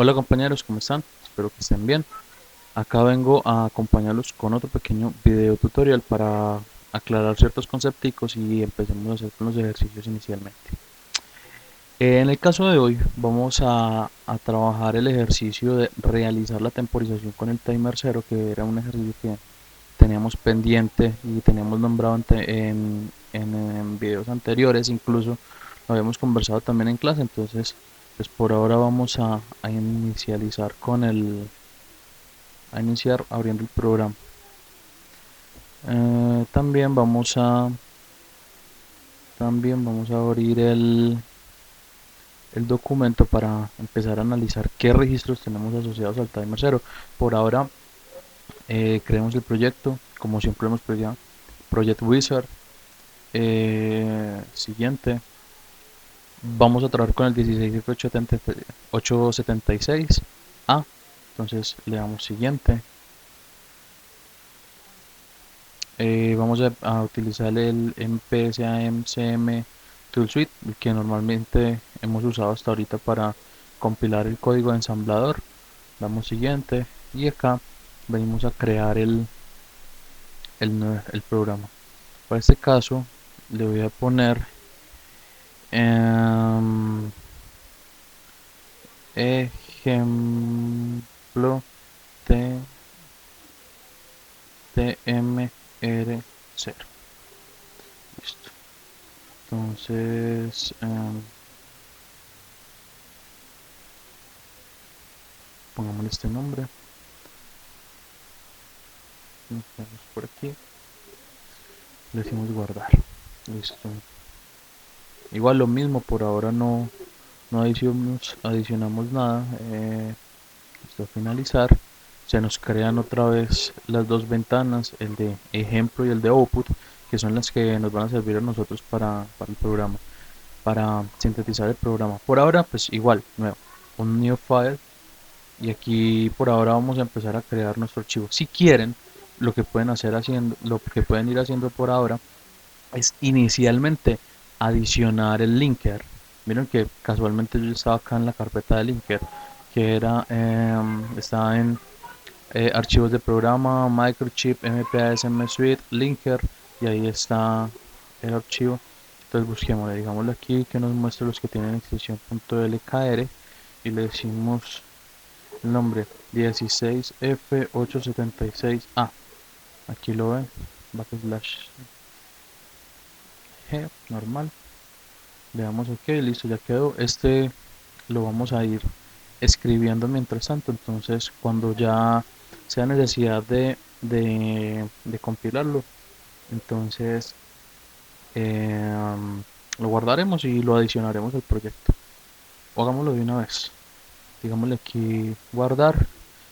Hola compañeros, ¿cómo están? Espero que estén bien. Acá vengo a acompañarlos con otro pequeño video tutorial para aclarar ciertos concepticos y empecemos a hacer con los ejercicios inicialmente. En el caso de hoy vamos a trabajar el ejercicio de realizar la temporización con el timer cero, que era un ejercicio que teníamos pendiente y teníamos nombrado en videos anteriores, incluso lo habíamos conversado también en clase. Entonces pues por ahora vamos a inicializar a iniciar abriendo el programa. También vamos a abrir el documento para empezar a analizar qué registros tenemos asociados al timer cero. Por ahora creemos el proyecto, como siempre hemos pedido, Project Wizard. Siguiente, vamos a trabajar con el 16F876A. Entonces le damos siguiente. Vamos a utilizar el MPSAM CM Tool Suite, el que normalmente hemos usado hasta ahorita para compilar el código de ensamblador. Damos siguiente y acá venimos a crear el programa. Para este caso le voy a poner em, ejemplo de TMR0. Listo. Entonces pongámosle este nombre. Por aquí le decimos guardar. Listo. Igual lo mismo, por ahora no adicionamos nada. Listo, finalizar. Se nos crean otra vez las dos ventanas, el de ejemplo y el de output, que son las que nos van a servir a nosotros para el programa, para sintetizar el programa. Por ahora, pues igual, nuevo, un new file. Y aquí por ahora vamos a empezar a crear nuestro archivo. Si quieren, lo que pueden ir haciendo por ahora es inicialmente adicionar el linker. Miren que casualmente yo estaba acá en la carpeta de linker, que estaba en archivos de programa, microchip, mpasm suite, linker, y ahí está el archivo. Entonces busquémosle, digámosle aquí que nos muestre los que tienen extensión .lkr y le decimos el nombre 16F876A. Aquí lo ven, backslash G, normal. Le damos OK, listo, ya quedó. Este lo vamos a ir escribiendo mientras tanto. Entonces, cuando ya sea necesidad de compilarlo, entonces lo guardaremos y lo adicionaremos al proyecto. O hagámoslo de una vez. Digámosle aquí guardar.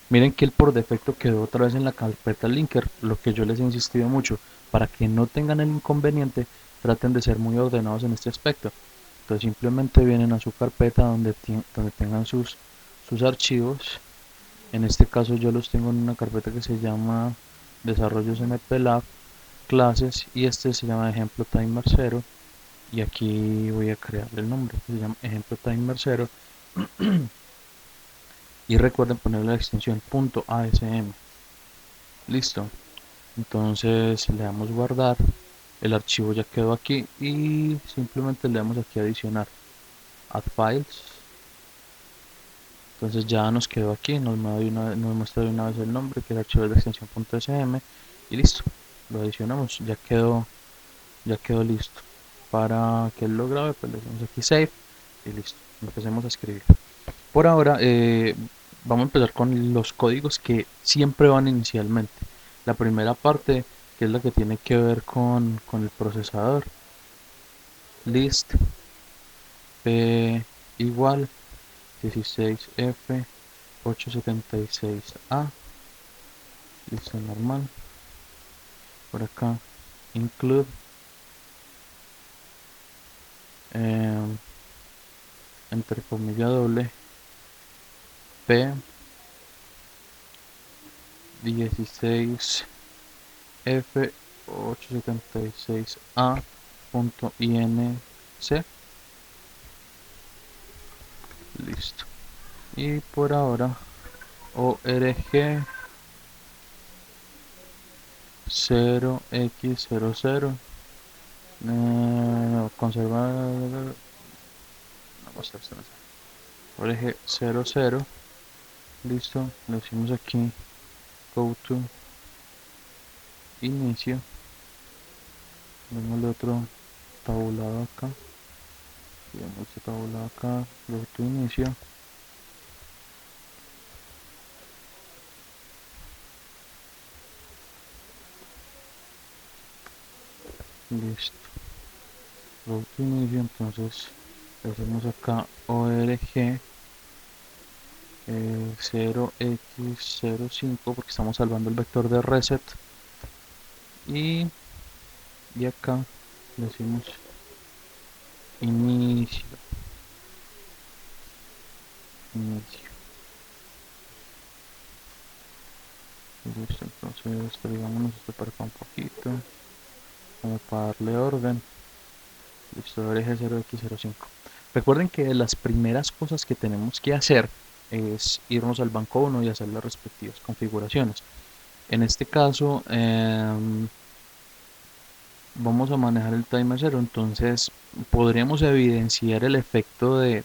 Miren que él por defecto quedó otra vez en la carpeta linker, lo que yo les he insistido mucho, para que no tengan el inconveniente, traten de ser muy ordenados en este aspecto. Entonces simplemente vienen a su carpeta donde tengan sus archivos. En este caso yo los tengo en una carpeta que se llama desarrollos MPLAB, clases, y este se llama ejemplo timer 0. Y aquí voy a crear el nombre, que se llama ejemplo timer 0. Y recuerden ponerle la extensión .asm. Listo. Entonces le damos guardar. El archivo ya quedó aquí y simplemente le damos aquí adicionar. Add files. Entonces ya nos quedó aquí. Nos muestra de una vez el nombre, que el archivo es de extensión .sm. Y listo. Lo adicionamos. Ya quedó listo. Para que él lo grabe, pues le damos aquí save. Y listo. Empecemos a escribir. Por ahora vamos a empezar con los códigos que siempre van inicialmente. La primera parte, que es la que tiene que ver con el procesador. List P igual 16F876A. Listo, normal. Por acá include eh, entre comilla doble P 16F876A.inc. Listo. Y por ahora org 0x00 conservar, vamos a hacer org 00. Listo, le decimos aquí go to inicio, démosle otro tabulado acá, y damos este tabulado acá, go to inicio. Listo, go to inicio. Entonces le hacemos acá org 0x05 porque estamos salvando el vector de reset, y acá le decimos inicio, inicio. Listo, entonces traigámonos esto para acá un poquito, como para darle orden. Listo, eje 0x05. Recuerden que las primeras cosas que tenemos que hacer es irnos al banco 1 y hacer las respectivas configuraciones. En este caso vamos a manejar el timer 0, entonces podríamos evidenciar el efecto del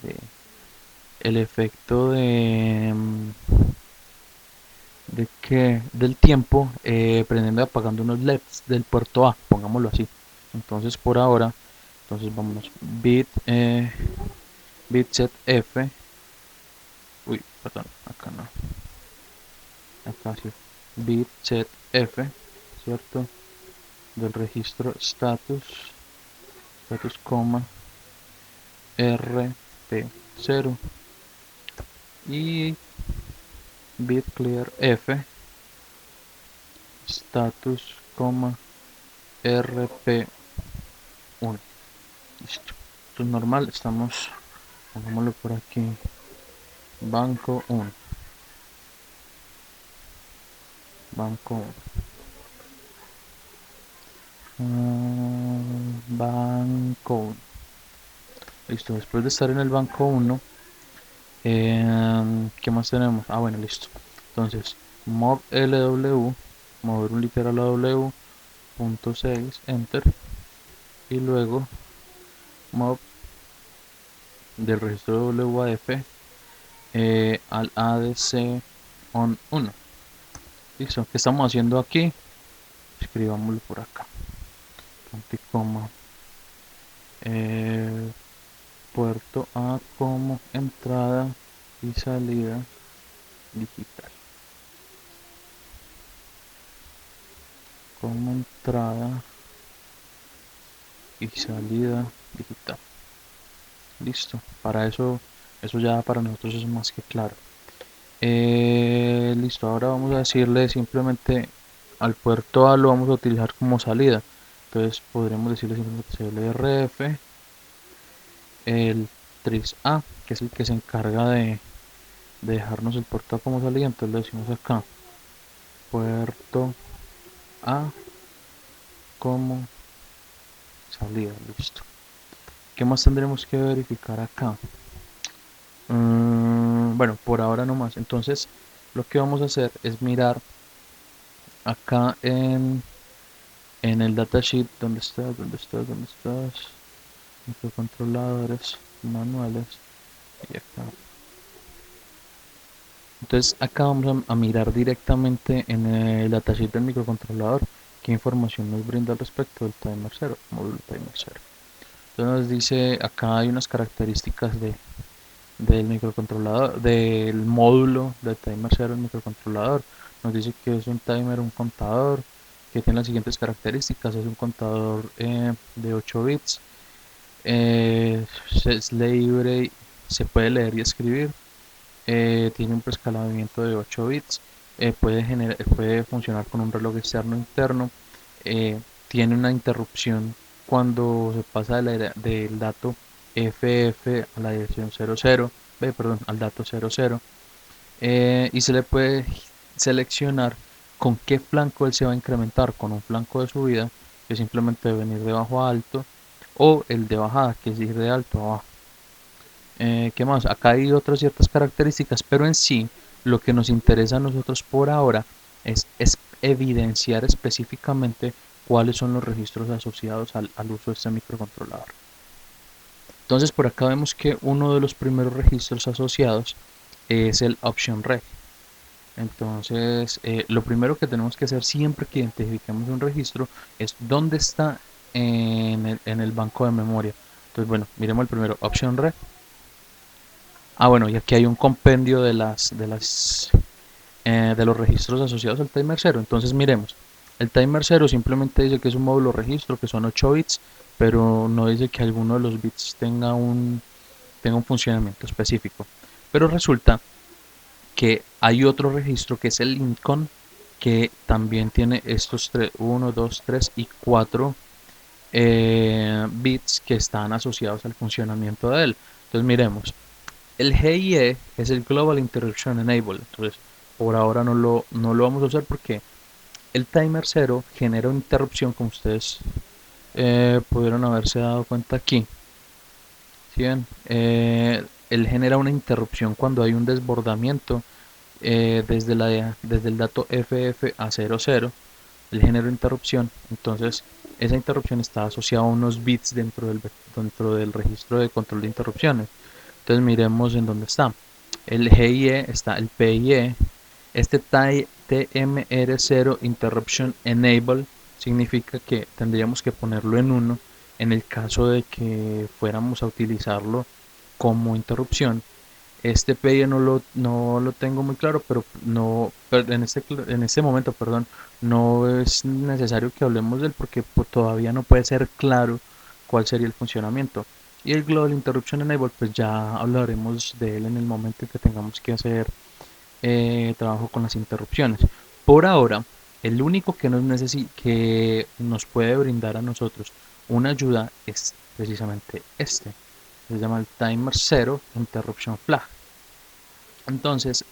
tiempo prendiendo y apagando unos LEDs del puerto A, pongámoslo así. Entonces por ahora, entonces vámonos bitset f, uy, perdón, acá no, acá sí, bitset f, cierto, del registro status coma rp0, y bit clear f status coma rp1. Listo, esto es normal. Estamos, pongámoslo por aquí, banco 1, banco 1, banco 1. Listo, después de estar en el banco 1, ¿qué más tenemos? Ah, bueno, listo. Entonces mob lw, mover un literal a w, punto 6, enter, y luego mob del registro WAF al ADC on 1. Listo, ¿qué estamos haciendo aquí? Escribámoslo por acá, punto y coma, puerto A como entrada y salida digital, como entrada y salida digital. Listo, para eso ya para nosotros es más que claro. Listo, ahora vamos a decirle simplemente al puerto A lo vamos a utilizar como salida. Entonces podremos decirle simplemente clrf el tris A, que es el que se encarga de dejarnos el puerto A como salida. Entonces le decimos acá puerto A como salida. Listo. ¿Qué más tendremos que verificar acá? Bueno, por ahora no más. Entonces lo que vamos a hacer es mirar acá en el datasheet. ¿Dónde estás? ¿Dónde estás? ¿Dónde estás? Microcontroladores manuales, y acá. Entonces acá vamos a mirar directamente en el datasheet del microcontrolador qué información nos brinda al respecto del timer 0, módulo timer 0. Entonces nos dice, acá hay unas características del microcontrolador, del módulo de timer 0 del microcontrolador. Nos dice que es un timer, un contador, que tiene las siguientes características: es un contador de 8 bits, es libre, se puede leer y escribir, tiene un preescalamiento de 8 bits, puede funcionar con un reloj externo interno, tiene una interrupción cuando se pasa del dato FF a la dirección 00, perdón, al dato 00, y se le puede seleccionar con qué flanco él se va a incrementar, con un flanco de subida, que simplemente venir de bajo a alto, o el de bajada, que es ir de alto a bajo. ¿Qué más? Acá hay otras ciertas características, pero en sí lo que nos interesa a nosotros por ahora es evidenciar específicamente cuáles son los registros asociados al uso de este microcontrolador. Entonces por acá vemos que uno de los primeros registros asociados es el option reg. Entonces lo primero que tenemos que hacer siempre que identifiquemos un registro es dónde está en el banco de memoria. Entonces bueno, miremos el primero, option reg. Ah, bueno, y aquí hay un compendio de los registros asociados al timer 0. Entonces miremos, el timer 0 simplemente dice que es un módulo registro, que son 8 bits, pero no dice que alguno de los bits tenga un funcionamiento específico. Pero resulta que hay otro registro que es el Lincoln, que también tiene estos 1, 2, 3 y 4 bits que están asociados al funcionamiento de él. Entonces miremos, el GIE es el Global Interruption Enable. Entonces, por ahora no lo vamos a usar porque el timer 0 genera una interrupción, como ustedes pudieron haberse dado cuenta aquí. ¿Sí ven? Él genera una interrupción cuando hay un desbordamiento desde el dato FF a 00. Él genera interrupción. Entonces, esa interrupción está asociada a unos bits dentro del registro de control de interrupciones. Entonces miremos en dónde está. El GIE está el PIE. Este TMR0 Interruption Enable significa que tendríamos que ponerlo en 1 en el caso de que fuéramos a utilizarlo como interrupción. Este PIE no lo tengo muy claro, pero no en este momento, perdón, no es necesario que hablemos de él porque pues, todavía no puede ser claro cuál sería el funcionamiento. Y el Global Interruption Enable, pues ya hablaremos de él en el momento en que tengamos que hacer trabajo con las interrupciones. Por ahora, el único que nos puede brindar a nosotros una ayuda es precisamente este. Se llama el Timer 0 Interruption Flag. Entonces,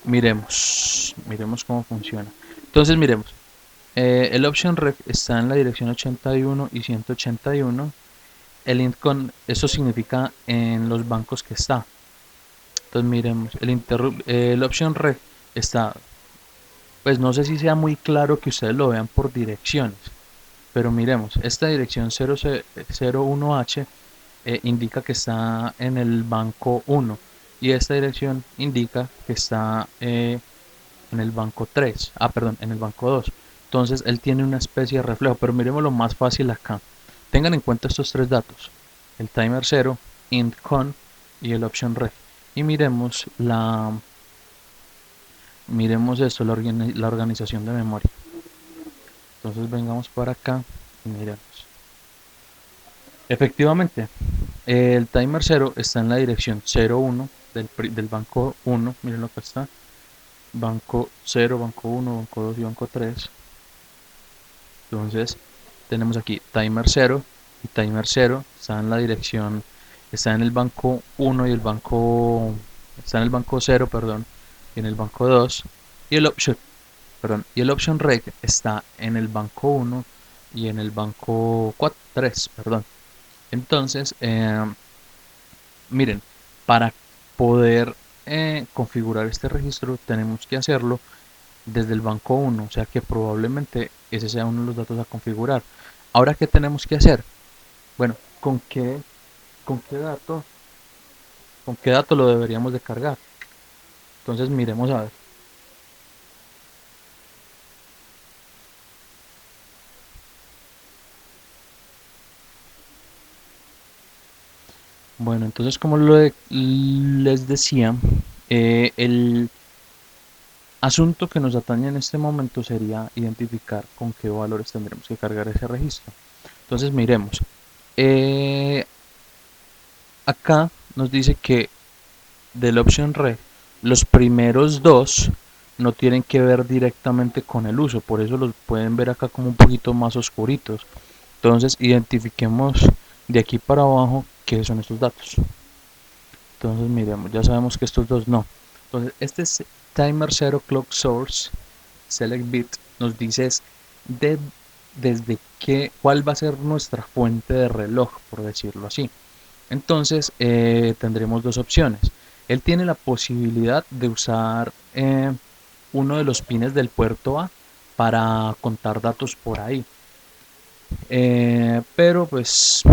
miremos cómo funciona. Entonces, miremos. El option reg está en la dirección 81 y 181. El int con, eso significa en los bancos que está. Entonces miremos, el option reg está, pues no sé si sea muy claro que ustedes lo vean por direcciones, pero miremos, esta dirección 01H indica que está en el banco 1 y esta dirección indica que está en el banco 3, perdón, en el banco 2. Entonces él tiene una especie de reflejo, pero miremos lo más fácil acá. Tengan en cuenta estos tres datos, el timer 0, int con y el option reg. Y miremos esto, la organización de memoria. Entonces vengamos para acá y miremos. Efectivamente, el timer 0 está en la dirección 01 del banco 1, miren lo que está, banco 0, banco 1, banco 2 y banco 3. Entonces tenemos aquí timer 0 y timer 0 está en la dirección, está en el banco 1 y está en el banco 0, perdón, y en el banco 2 y el option reg está en el banco 1 y en el banco 3, perdón. Entonces, miren, para poder configurar este registro tenemos que hacerlo desde el banco 1, o sea que probablemente ese sea uno de los datos a configurar. Ahora, ¿qué tenemos que hacer? Bueno, con qué dato, con qué dato lo deberíamos de cargar? Entonces miremos a ver. Bueno, entonces como les decía, el asunto que nos atañe en este momento sería identificar con qué valores tendremos que cargar ese registro. Entonces miremos. Eh, Acá nos dice que del option reg, los primeros dos no tienen que ver directamente con el uso, por eso los pueden ver acá como un poquito más oscuritos. Entonces identifiquemos de aquí para abajo qué son estos datos. Entonces miremos, ya sabemos que estos dos no. Entonces este es timer 0 clock source select bit, nos dice de, desde cuál va a ser nuestra fuente de reloj, por decirlo así. Entonces tendremos dos opciones. Él tiene la posibilidad de usar uno de los pines del puerto A para contar datos por ahí. Pero pues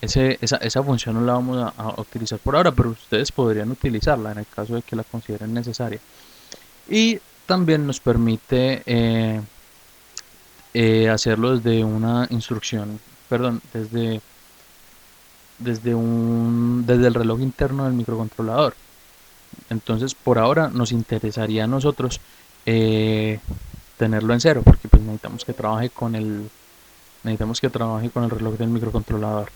esa función no la vamos a utilizar por ahora, pero ustedes podrían utilizarla en el caso de que la consideren necesaria. Y también nos permite hacerlo desde una instrucción, perdón, desde el reloj interno del microcontrolador. Entonces, por ahora nos interesaría a nosotros eh, tenerlo en cero, porque pues necesitamos que trabaje con el reloj del microcontrolador.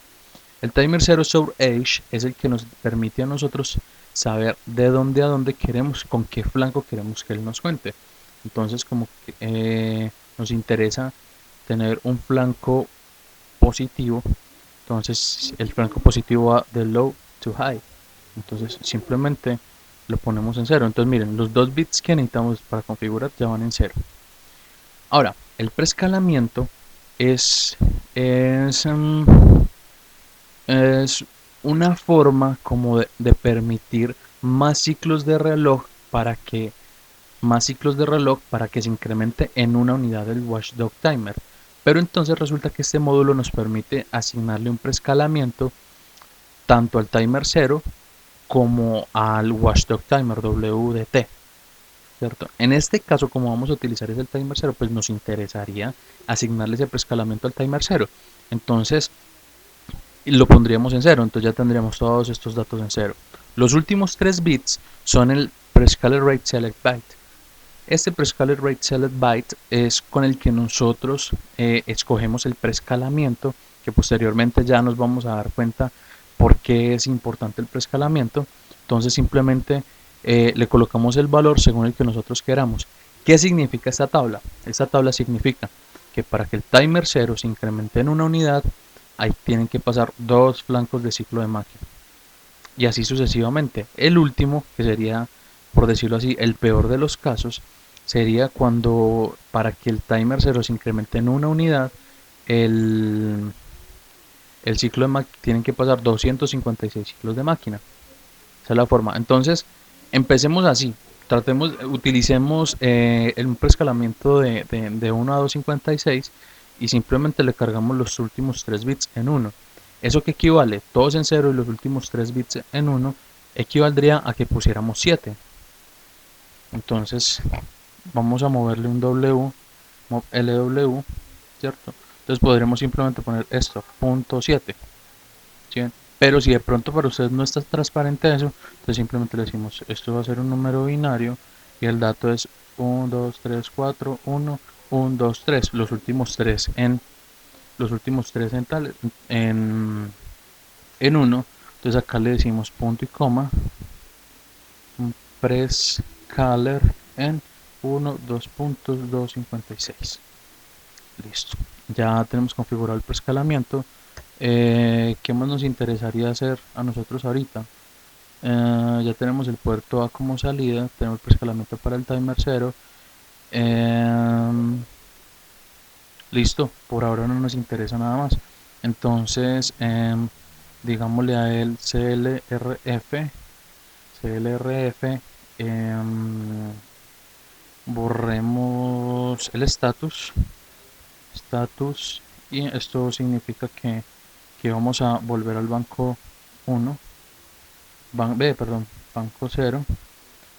El timer zero show age es el que nos permite a nosotros saber de dónde a dónde queremos, con qué flanco queremos que él nos cuente. Entonces, como que nos interesa tener un flanco positivo, entonces el flanco positivo va de low to high. Entonces simplemente lo ponemos en cero. Entonces miren, los dos bits que necesitamos para configurar ya van en cero. Ahora, el preescalamiento es, es, um, es una forma como de permitir más ciclos de reloj para que se incremente en una unidad del watchdog timer. Pero entonces resulta que este módulo nos permite asignarle un preescalamiento tanto al timer 0 como al watchdog timer WDT, ¿cierto? En este caso, como vamos a utilizar ese timer 0, pues nos interesaría asignarle ese preescalamiento al timer 0. Entonces, lo pondríamos en cero, entonces ya tendríamos todos estos datos en cero. Los últimos 3 bits son el prescaler rate select byte. Este prescaler rate select byte es con el que nosotros escogemos el preescalamiento, que posteriormente ya nos vamos a dar cuenta por qué es importante el preescalamiento. Entonces simplemente le colocamos el valor según el que nosotros queramos. ¿Qué significa esta tabla? Esta tabla significa que para que el timer 0 se incremente en una unidad, ahí tienen que pasar dos flancos de ciclo de máquina. Y así sucesivamente. El último, que sería, por decirlo así, el peor de los casos, sería cuando para que el timer 0 se incremente en una unidad, el, el ciclo de máquina tienen que pasar 256 ciclos de máquina. Esa es la forma. Entonces, empecemos así. Utilicemos un preescalamiento de 1 a 256 y simplemente le cargamos los últimos 3 bits en 1. ¿Eso que equivale? Todos en 0 y los últimos 3 bits en 1 equivaldría a que pusiéramos 7. Entonces, vamos a moverle un W, LW, ¿cierto? Entonces podremos simplemente poner esto, punto 7. ¿Sí? Pero si de pronto para ustedes no está transparente eso, entonces simplemente le decimos, esto va a ser un número binario y el dato es 1, 2, 3, 4, 1, 1, 2, 3, los últimos 3 en tal en 1. Entonces acá le decimos punto y coma, prescaler en 1, 2 puntos, 256. Listo. Ya tenemos configurado el preescalamiento. ¿Qué más nos interesaría hacer a nosotros ahorita? Ya tenemos el puerto A como salida, tenemos el preescalamiento para el timer 0. Listo, por ahora no nos interesa nada más. Entonces, digámosle a él CLRF, borremos el status, y esto significa que vamos a volver al banco 1, perdón, banco 0.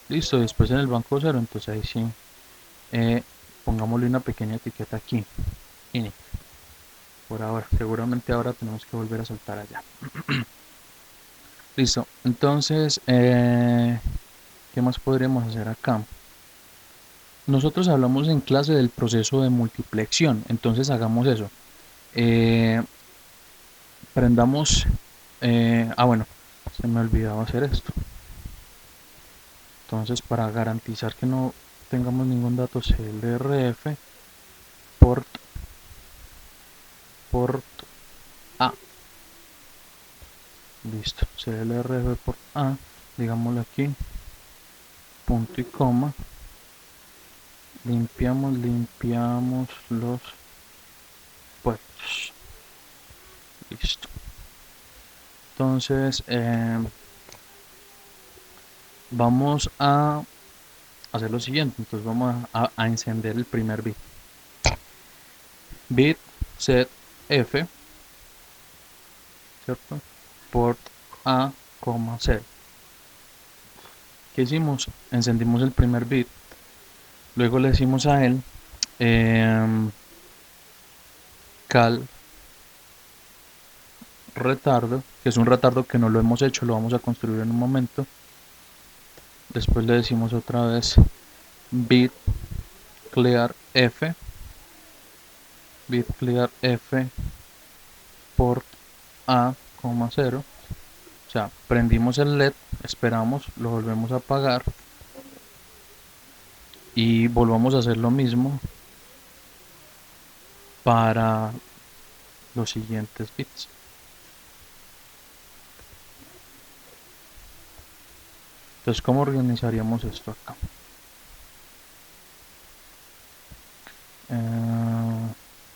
Listo, después en el banco 0, entonces ahí sí, pongámosle una pequeña etiqueta aquí, init, por ahora, seguramente ahora tenemos que volver a saltar allá. Listo, entonces, ¿qué más podríamos hacer acá? Nosotros hablamos en clase del proceso de multiplexión, entonces hagamos eso. Eh, Prendamos, bueno, se me olvidaba hacer esto. Entonces, para garantizar que no tengamos ningún dato, CLRF port A. Listo, CLRF port A, digámosle aquí, punto y coma, limpiamos los puertos. Listo. Entonces, vamos a hacer lo siguiente. Entonces vamos a encender el primer bit. Bit set F, ¿cierto? Port A, 0. ¿Qué hicimos? Encendimos el primer bit. Luego le decimos a él cal retardo, que es un retardo que no lo hemos hecho, lo vamos a construir en un momento. Después le decimos otra vez bit clear F, bit clear F port A, 0. O sea, prendimos el LED, esperamos, lo volvemos a apagar y volvamos a hacer lo mismo para los siguientes bits. Entonces, ¿cómo organizaríamos esto acá?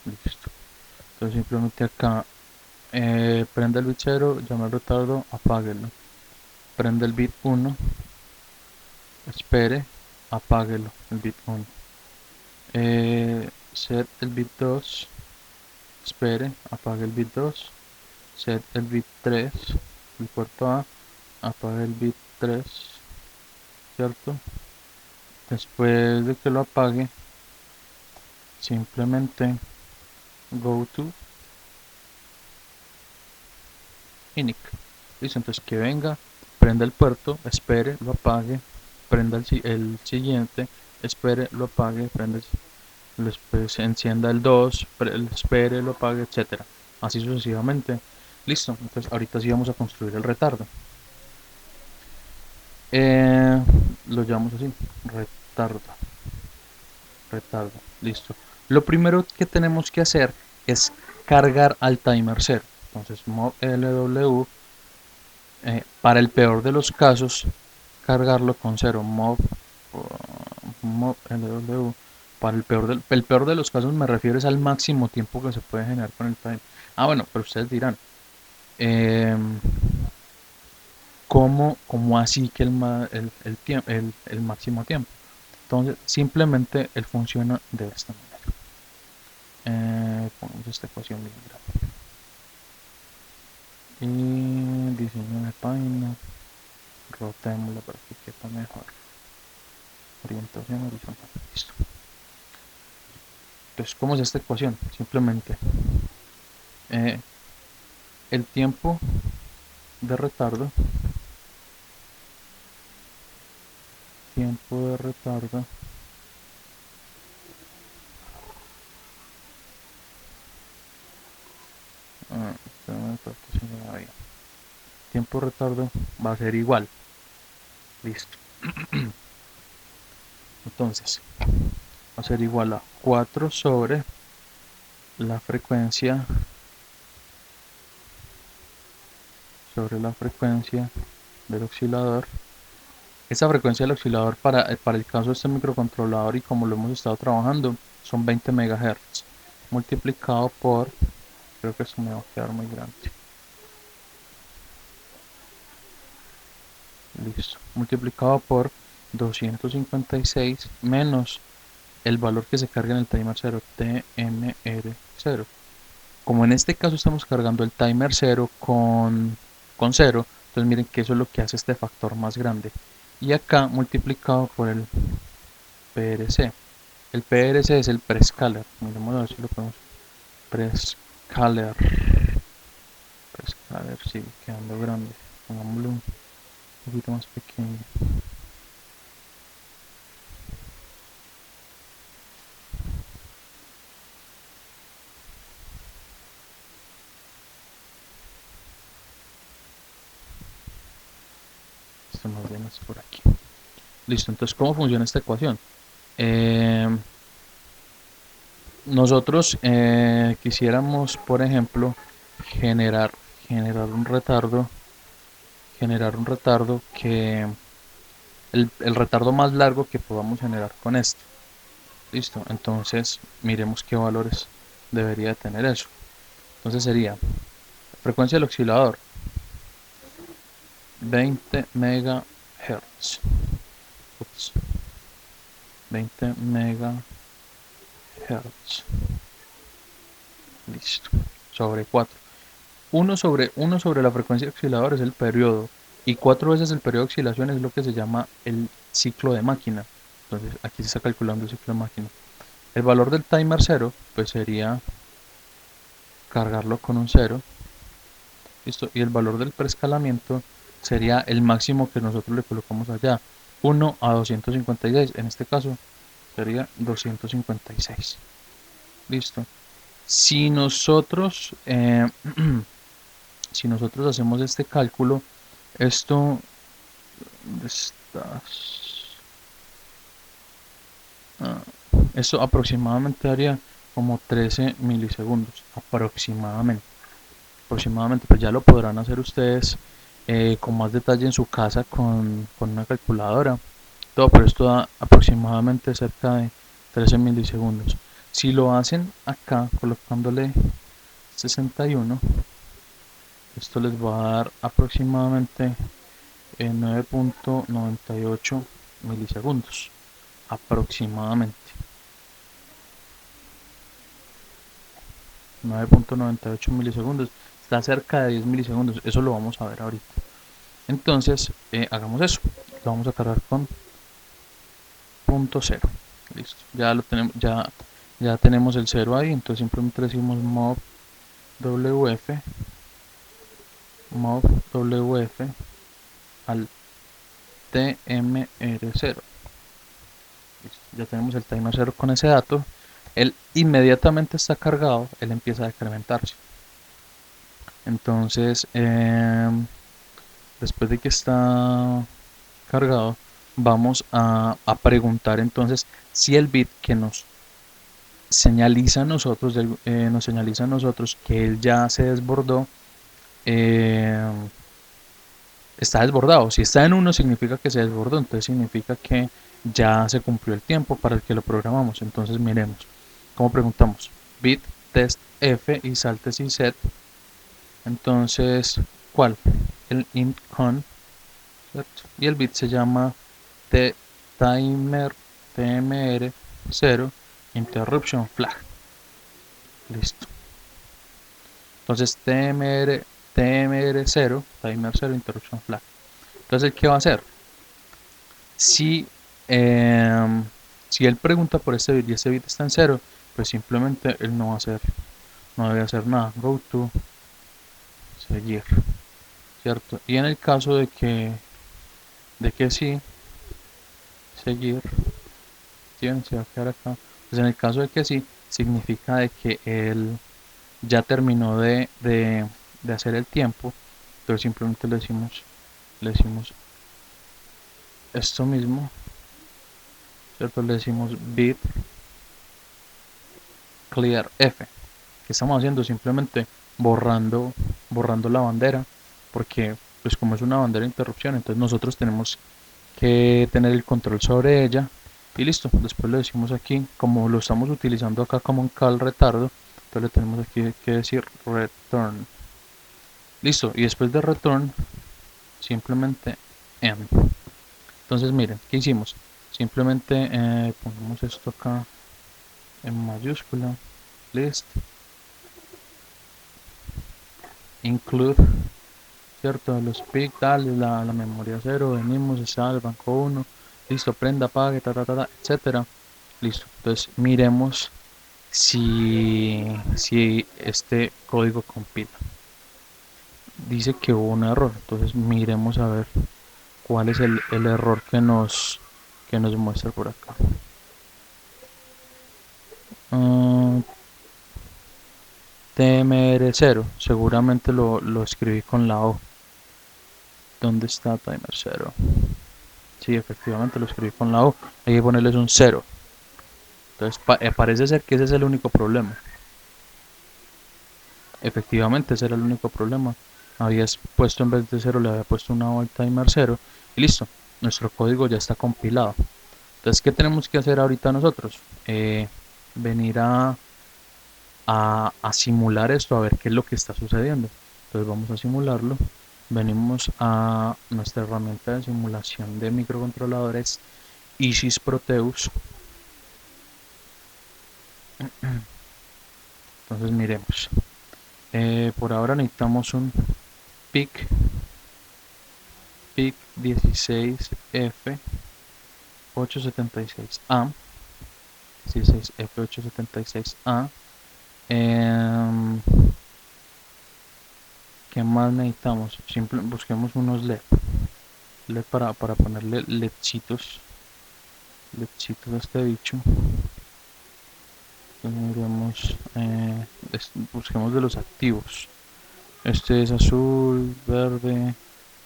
Listo. Entonces, simplemente acá prende el bit 0, llama al retardo, apáguelo. Prende el bit 1, espere, apáguelo, el bit 1. Set el bit 2, espere, apague el bit 2. Set el bit 3, el puerto A, apague el bit 3, ¿cierto? Después de que lo apague, simplemente go to init. Listo, entonces que venga, prenda el puerto, espere, lo apague, prenda el siguiente, espere, lo apague, prenda después encienda el 2, espere, lo apague, etcétera. Así sucesivamente. Listo, entonces ahorita sí vamos a construir el retardo. Eh, lo llamamos así, retardo. Retardo, listo. Lo primero que tenemos que hacer es cargar al timer 0. Entonces, mob LW, para el peor de los casos, cargarlo con 0. Mob LW. Para el peor de los casos me refiero es al máximo tiempo que se puede generar con el timer. Ah, bueno, pero ustedes dirán, eh, ¿cómo así que el máximo tiempo? Entonces, simplemente él funciona de esta manera. Ponemos esta ecuación bien grande. Y diseño de página, rotémosla para que quepa mejor. Orientación horizontal, listo. Entonces, ¿cómo es esta ecuación? Simplemente eh, el tiempo de retardo, tiempo de retardo tiempo de retardo va a ser igual. Listo. Entonces, va a ser igual a 4 sobre la frecuencia del oscilador. Esa frecuencia del oscilador para el caso de este microcontrolador y como lo hemos estado trabajando son 20 MHz multiplicado por, creo que esto me va a quedar muy grande, listo, multiplicado por 256 menos el valor que se carga en el timer 0, TMR0. Como en este caso estamos cargando el timer 0 con 0, entonces miren que eso es lo que hace este factor más grande. Y acá multiplicado por el PRC. El PRC es el prescaler. Miremos a ver si lo podemos. Prescaler. Prescaler, sigue quedando grande. Pongámoslo un poquito más pequeño. Esto más bien es por aquí. Listo, entonces, ¿cómo funciona esta ecuación? Nosotros quisiéramos, por ejemplo, generar, generar un retardo, generar un retardo que el retardo más largo que podamos generar con esto. Listo, entonces miremos qué valores debería tener eso. Entonces sería frecuencia del oscilador. 20 megahertz. Ups, 20 megahertz. Listo. Sobre 4. Uno sobre la frecuencia oscilador es el periodo. Y 4 veces el periodo de oscilación es lo que se llama el ciclo de máquina. Entonces aquí se está calculando el ciclo de máquina. El valor del timer 0 pues sería cargarlo con un 0. Listo. Y el valor del preescalamiento sería el máximo que nosotros le colocamos allá. 1 a 256. En este caso sería 256. Listo. Si nosotros, si nosotros hacemos este cálculo, esto, ¿dónde estás? Ah, esto aproximadamente daría como 13 milisegundos, aproximadamente, pues ya lo podrán hacer ustedes con más detalle en su casa con una calculadora, todo, pero esto da aproximadamente cerca de 13 milisegundos. Si lo hacen acá colocándole 61, esto les va a dar aproximadamente 9.98 milisegundos. Aproximadamente 9.98 milisegundos. Está cerca de 10 milisegundos. Eso lo vamos a ver ahorita. Entonces, hagamos eso. Lo vamos a cargar con punto cero. Listo. Ya lo tenemos, ya tenemos el cero ahí. Entonces simplemente decimos mov wf al tmr0. Ya tenemos el timer 0 con ese dato. Él inmediatamente está cargado, él empieza a decrementarse. Entonces, después de que está cargado, vamos a preguntar entonces si el bit que nos señaliza a nosotros que él ya se desbordó, eh, está desbordado. Si está en 1 significa que se desbordó, entonces significa que ya se cumplió el tiempo para el que lo programamos. Entonces miremos, ¿cómo preguntamos? Bit test f y saltes y set. Entonces, ¿cuál? El int con, ¿cierto? Y el bit se llama timer tmr 0 interruption flag. Listo. Entonces tmr 0 timer 0 interruption flag. Entonces, ¿qué va a hacer? Si, si él pregunta por este bit y ese bit está en 0, pues simplemente él no debe hacer nada. Go to seguir, ¿cierto? Y en el caso de que sí, seguir, ¿sí? Se va a quedar acá. Pues en el caso de que sí, significa de que él ya terminó de hacer el tiempo. Entonces simplemente le decimos esto mismo, ¿cierto? Le decimos bit clear f. ¿Qué estamos haciendo? Simplemente borrando la bandera, porque pues como es una bandera de interrupción, entonces nosotros tenemos que tener el control sobre ella y listo. Después le decimos aquí, como lo estamos utilizando acá como un call retardo, entonces le tenemos aquí que decir return. Listo, y después de return simplemente end. Entonces miren, ¿qué hicimos? Simplemente ponemos esto acá en mayúscula, list, include, ¿cierto? Los pic, dale, la memoria 0, venimos, está el banco 1, listo, prenda, pague, etcétera. Listo, entonces miremos si este código compila. Dice que hubo un error, entonces miremos a ver cuál es el error que nos muestra por acá. TMR0, seguramente lo escribí con la O. ¿Dónde está timer 0? Sí, efectivamente lo escribí con la O. Hay que ponerles un 0. Entonces parece ser que ese es el único problema. Efectivamente ese era el único problema. Habías puesto en vez de 0, le había puesto una O al timer 0. Y listo, nuestro código ya está compilado. Entonces, ¿qué tenemos que hacer ahorita nosotros? Venir a simular esto, a ver qué es lo que está sucediendo. Entonces vamos a simularlo. venimos a nuestra herramienta de simulación de microcontroladores Isis Proteus. Entonces miremos. Por ahora necesitamos un PIC 16F 876A. 16F876A. ¿Qué más necesitamos? Busquemos unos LED para ponerle ledcitos a este bicho. Miremos, busquemos de los activos. Este es azul, verde.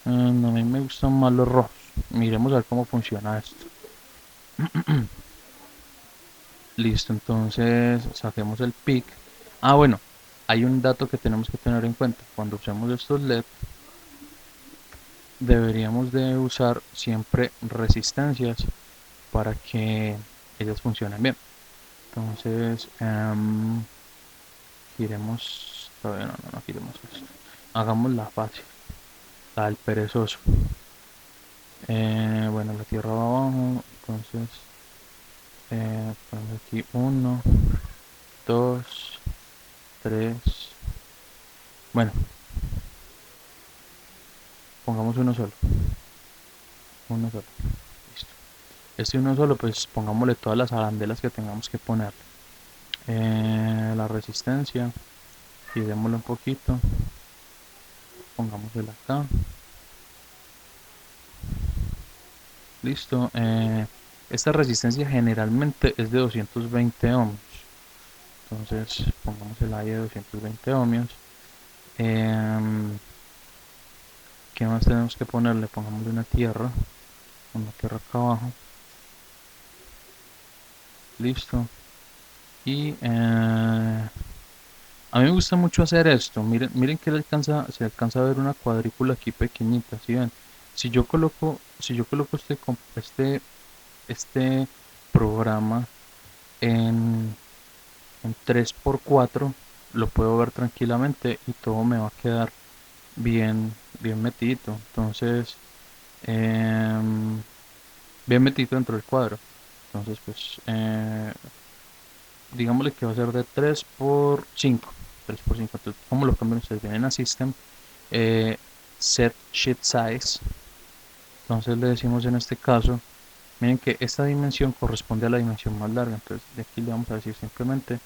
No, a mí me gustan más los rojos. Miremos a ver cómo funciona esto. Listo, entonces saquemos el pic. Ah, bueno, hay un dato que tenemos que tener en cuenta. Cuando usemos estos LED, deberíamos de usar siempre resistencias para que ellas funcionen bien. Entonces, giremos, todavía no giremos esto. Hagámosla fácil, la del perezoso. Bueno, la tierra va abajo, entonces ponemos aquí 1, 2, 3. Bueno, pongamos uno solo. Listo. Este uno solo, pues pongámosle todas las arandelas que tengamos que ponerle. La resistencia, girémoslo un poquito. Pongámosela acá. Listo. Esta resistencia generalmente es de 220 ohms. Entonces pongamos el ahí de 220 ohmios. ¿Qué más tenemos que ponerle? Pongámosle una tierra acá abajo. Listo. Y a mí me gusta mucho hacer esto. Miren que se alcanza a ver una cuadrícula aquí pequeñita. ¿Sí ven? Si yo coloco este programa en 3x4, lo puedo ver tranquilamente y todo me va a quedar bien metidito. Entonces, bien metidito dentro del cuadro. Entonces, pues, digámosle que va a ser de 3x5. 3x5. Entonces, ¿cómo lo cambian ustedes? Vienen a System, Set Sheet Size. Entonces le decimos en este caso, miren que esta dimensión corresponde a la dimensión más larga. Entonces de aquí le vamos a decir simplemente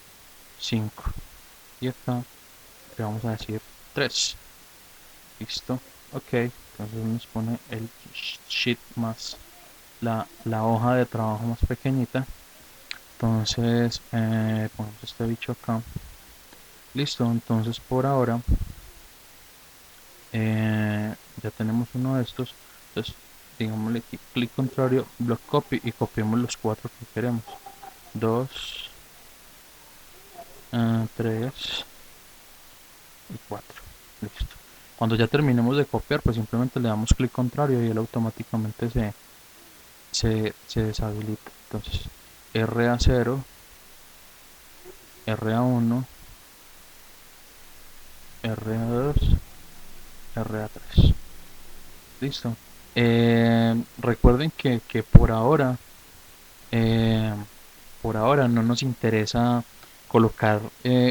5. Y acá le vamos a decir 3. Listo. Ok. Entonces nos pone el sheet más la hoja de trabajo más pequeñita. Entonces ponemos este bicho acá. Listo. Entonces por ahora ya tenemos uno de estos. Entonces digámosle aquí clic contrario, block copy y copiamos los 4 que queremos. 2, 3 y 4. Listo. Cuando ya terminemos de copiar, pues simplemente le damos clic contrario y él automáticamente se deshabilita. Entonces, RA0, RA1, RA2, RA3. Listo. Recuerden que eh, por ahora no nos interesa colocar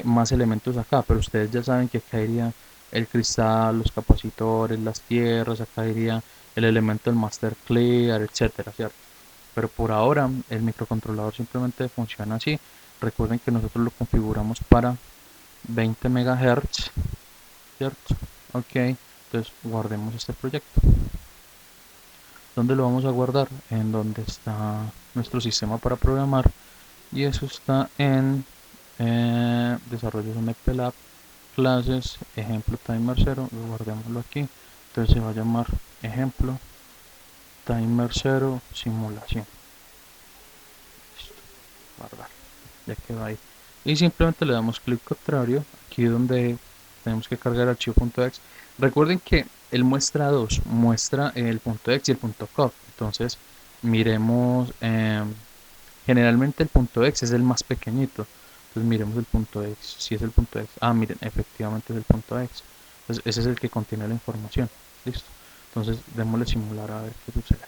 más elementos acá, pero ustedes ya saben que acá iría el cristal, los capacitores, las tierras, acá iría el elemento del master clear, etcétera, ¿cierto? Pero por ahora el microcontrolador simplemente funciona así. Recuerden que nosotros lo configuramos para 20 MHz, ¿cierto? Ok, entonces guardemos este proyecto. ¿Dónde lo vamos a guardar? En donde está nuestro sistema para programar, y eso está en desarrollos MPLAB, clases, ejemplo timer 0, guardémoslo aquí. Entonces se va a llamar ejemplo timer 0 simulación. Listo, guardar, ya quedó ahí. Y simplemente le damos clic contrario, aquí donde tenemos que cargar el archivo.exe. Recuerden que el muestra 2 muestra el .exe y el .conf. Entonces miremos, generalmente el .exe es el más pequeñito. Entonces miremos el .exe, si es el .exe. Ah, miren, efectivamente es el .exe. Entonces ese es el que contiene la información. Listo. Entonces démosle simular a ver qué sucede.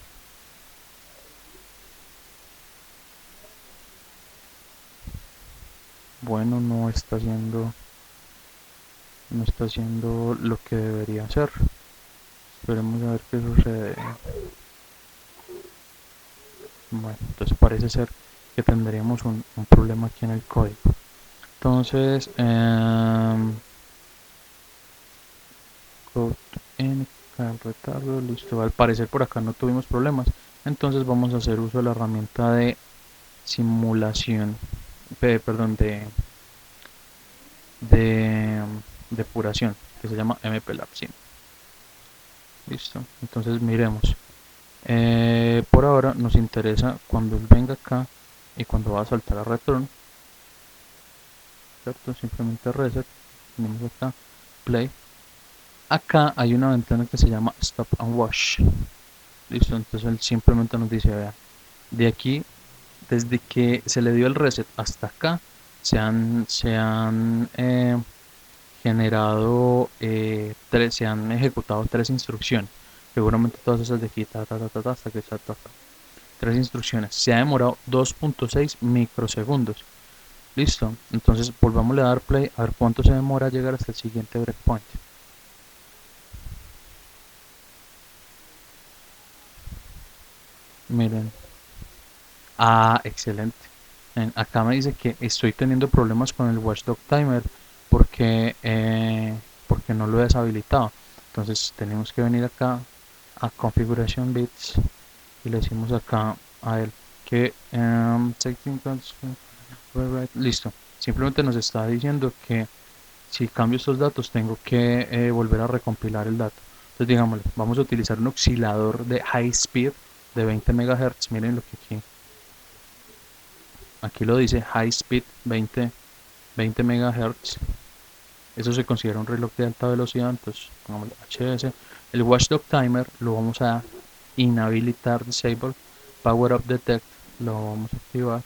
Bueno, no está haciendo lo que debería hacer. Esperemos a ver qué sucede. Bueno, entonces parece ser que tendríamos un problema aquí en el código. Entonces, code en retardo, listo. Al parecer por acá no tuvimos problemas. Entonces vamos a hacer uso de la herramienta de simulación, perdón, de depuración, que se llama MPLAB Sim. Listo. Entonces miremos. Por ahora nos interesa cuando él venga acá y cuando va a saltar a return, ¿cierto? Simplemente reset, tenemos acá play. Acá hay una ventana que se llama stop and wash. Listo, entonces él simplemente nos dice, vea, de aquí, desde que se le dio el reset hasta acá, se han generado se han ejecutado tres instrucciones. Seguramente todas esas de aquí, hasta que tres instrucciones. Se ha demorado 2.6 microsegundos. Listo. Entonces volvamos a dar play a ver cuánto se demora llegar hasta el siguiente breakpoint. Miren. Ah, excelente. Acá me dice que estoy teniendo problemas con el Watchdog Timer porque no lo he deshabilitado. Entonces tenemos que venir acá a Configuration Bits y le decimos acá a él que listo. Simplemente nos está diciendo que si cambio estos datos tengo que volver a recompilar el dato. Entonces digámosle, vamos a utilizar un oscilador de high speed de 20 MHz. Miren lo que aquí lo dice, high speed 20 MHz. Eso se considera un reloj de alta velocidad, entonces pongámosle HS. El watchdog timer lo vamos a inhabilitar, disable. Power up detect lo vamos a activar.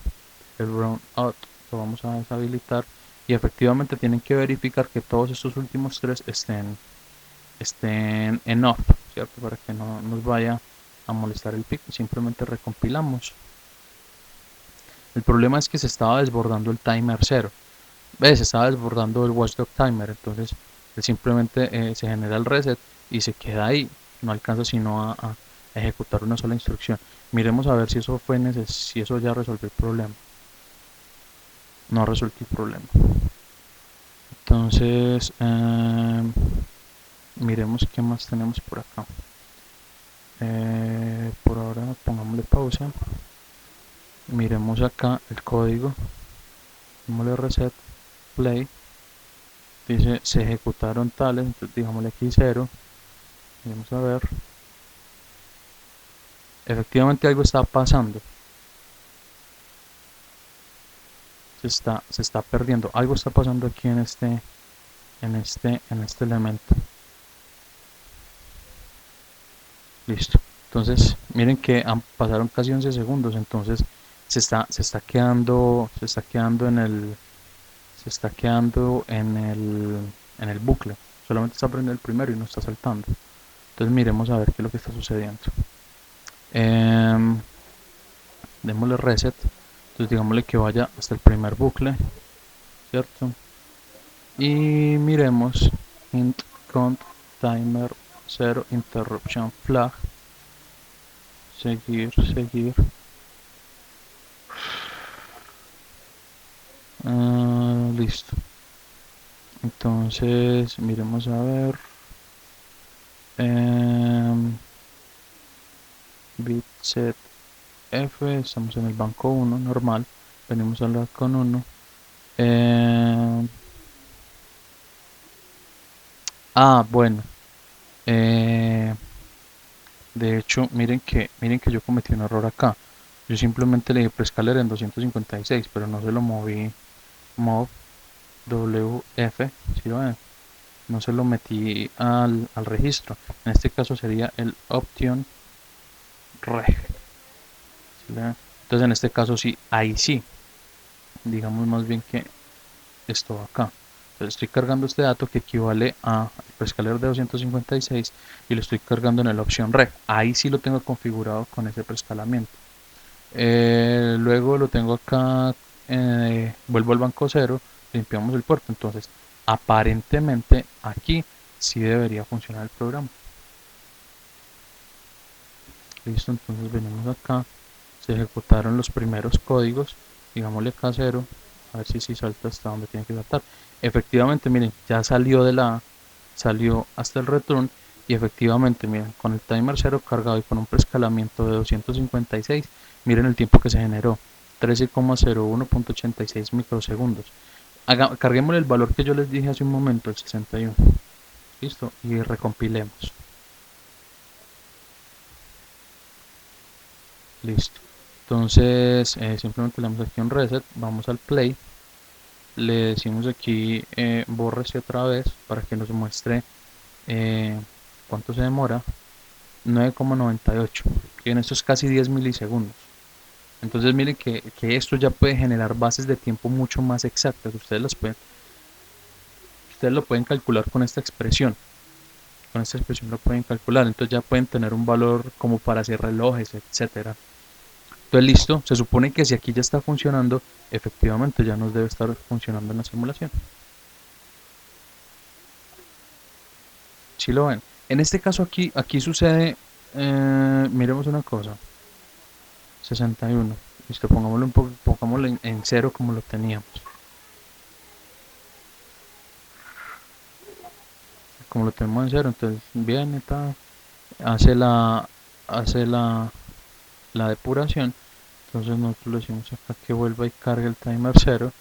El round out lo vamos a deshabilitar. Y efectivamente tienen que verificar que todos estos últimos tres estén en off, ¿cierto? Para que no nos vaya a molestar el pico. Simplemente recompilamos. El problema es que se estaba desbordando el timer cero. ¿Ves? Se estaba desbordando el watchdog timer. Entonces simplemente se genera el reset y se queda ahí. No alcanza sino a ejecutar una sola instrucción. Miremos a ver si eso si eso ya resolvió el problema. No resuelto el problema. Entonces, miremos qué más tenemos por acá. Por ahora pongámosle pausa. Miremos acá el código. Démosle reset, play. Dice se ejecutaron tales, entonces digámosle aquí 0. Vamos a ver. Efectivamente algo está pasando. Se está perdiendo. Algo está pasando aquí en este elemento. Listo. Entonces, miren que pasaron casi 11 segundos. Entonces, se está quedando en el bucle. Solamente está aprendiendo el primero y no está saltando. Entonces, miremos a ver qué es lo que está sucediendo. Démosle reset. Entonces, digámosle que vaya hasta el primer bucle, ¿cierto? Y miremos int count timer 0 interruption flag. Seguir. Listo. Entonces, miremos a ver. Bit set F, estamos en el banco 1 normal. Venimos a hablar con 1. Bueno. Eh, de hecho, miren que yo cometí un error acá. Yo simplemente le dije prescaler en 256, pero no se lo moví mov WF, ¿sí lo ven? No se lo metí al registro. En este caso sería el option reg. ¿Sí le ven? Entonces en este caso sí, ahí sí. Digamos más bien que esto va acá. Entonces estoy cargando este dato que equivale a prescaler de 256 y lo estoy cargando en la opción reg. Ahí sí lo tengo configurado con ese preescalamiento. Luego lo tengo acá, vuelvo al banco cero, limpiamos el puerto. Entonces, aparentemente aquí sí debería funcionar el programa. Listo, entonces venimos acá, se ejecutaron los primeros códigos, digámosle acá 0, a ver si salta hasta donde tiene que saltar. Efectivamente, miren, ya salió hasta el return y efectivamente, miren, con el timer 0 cargado y con un preescalamiento de 256, miren el tiempo que se generó, 13,01.86 microsegundos. Carguémosle el valor que yo les dije hace un momento, el 61. Listo, y recompilemos. Listo. Entonces, simplemente le damos aquí un reset, vamos al play, le decimos aquí bórrese otra vez para que nos muestre cuánto se demora, 9,98. Y en esto es casi 10 milisegundos. Entonces miren que esto ya puede generar bases de tiempo mucho más exactas. Ustedes lo pueden calcular con esta expresión. Con esta expresión lo pueden calcular. Entonces ya pueden tener un valor como para hacer relojes, etcétera. Entonces listo, se supone que si aquí ya está funcionando, efectivamente ya nos debe estar funcionando en la simulación. Si lo ven. En este caso aquí sucede, miremos una cosa, 61. Listo, pongámoslo un poco, pongámoslo en 0 como lo teníamos. Como lo tenemos en 0, entonces viene, está, hace la, hace la depuración. Entonces nosotros le decimos acá que vuelva y cargue el timer 0.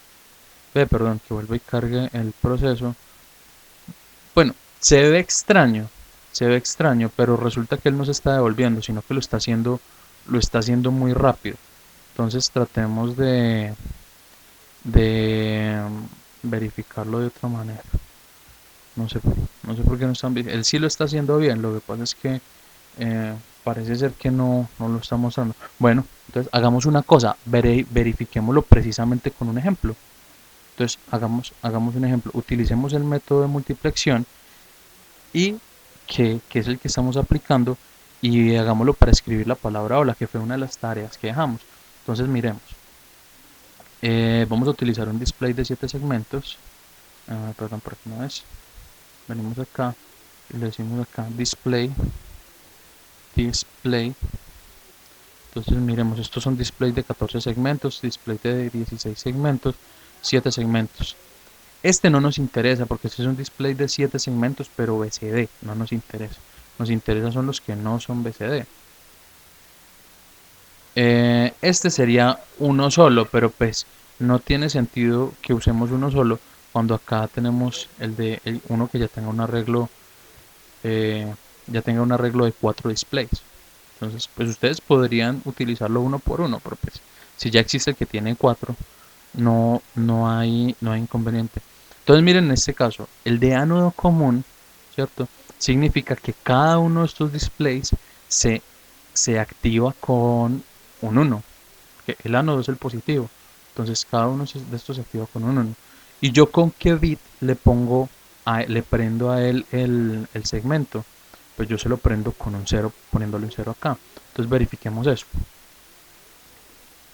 Perdón, que vuelva y cargue el proceso. Bueno, se ve extraño, pero resulta que él no se está devolviendo, sino que lo está haciendo muy rápido. Entonces tratemos de verificarlo de otra manera. No sé por qué no están bien. Él sí lo está haciendo bien, lo que pasa es que parece ser que no lo está mostrando. Bueno, entonces hagamos una cosa, verifiquémoslo precisamente con un ejemplo. Entonces hagamos un ejemplo, utilicemos el método de multiplexión y que es el que estamos aplicando y hagámoslo para escribir la palabra hola, que fue una de las tareas que dejamos. Entonces miremos, vamos a utilizar un display de 7 segmentos, perdón, por aquí no es, venimos acá y le decimos acá display, entonces miremos, estos son displays de 14 segmentos, display de 16 segmentos, 7 segmentos. Este no nos interesa porque este es un display de 7 segmentos, pero BCD, no nos interesa. Nos interesa son los que no son BCD. Este sería uno solo, pero pues no tiene sentido que usemos uno solo cuando acá tenemos uno que eh, ya tenga un arreglo de 4 displays. Entonces, pues ustedes podrían utilizarlo uno por uno, pero pues si ya existe el que tiene 4, no hay inconveniente. Entonces miren en este caso, el de ánodo común, ¿cierto? Significa que cada uno de estos displays se, se activa con un 1, que el ánodo es el positivo, entonces cada uno de estos se activa con un 1. Y yo con qué bit le prendo a él el segmento, pues yo se lo prendo con un 0, poniéndole un 0 acá. Entonces verifiquemos eso.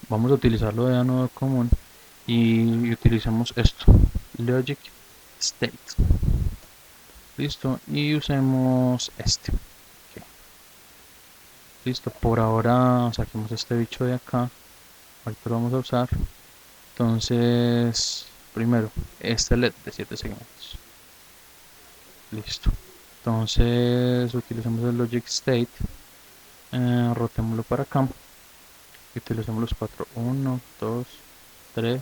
Vamos a utilizarlo de ánodo común y utilizamos esto, logic state. Listo, y usemos este. Okay. Listo, por ahora saquemos este bicho de acá. Ahorita lo vamos a usar. Entonces, primero, este LED de 7 segmentos. Listo. Entonces, utilizamos el logic state. Rotémoslo para acá. Y utilizamos los 4. 1, 2, 3,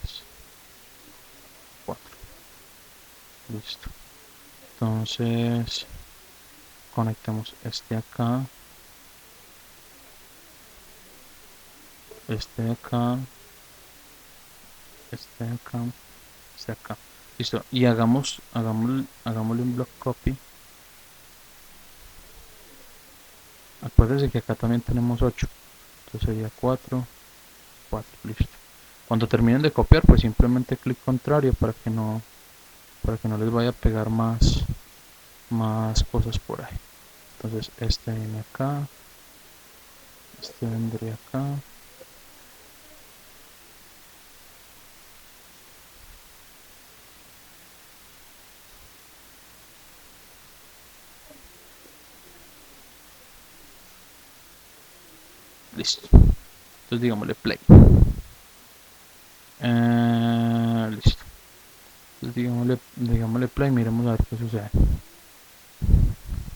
4. Listo. Entonces, conectemos este acá, este acá, este acá, este acá. Listo. Y hagámosle un block copy. Acuérdense que acá también tenemos 8. Entonces sería 4, 4. Listo. Cuando terminen de copiar, pues simplemente clic contrario para que no para que no les vaya a pegar más cosas por ahí. Entonces este viene acá, este vendría acá. Listo. Entonces digámosle play. Listo. Entonces digámosle play, miremos a ver qué sucede.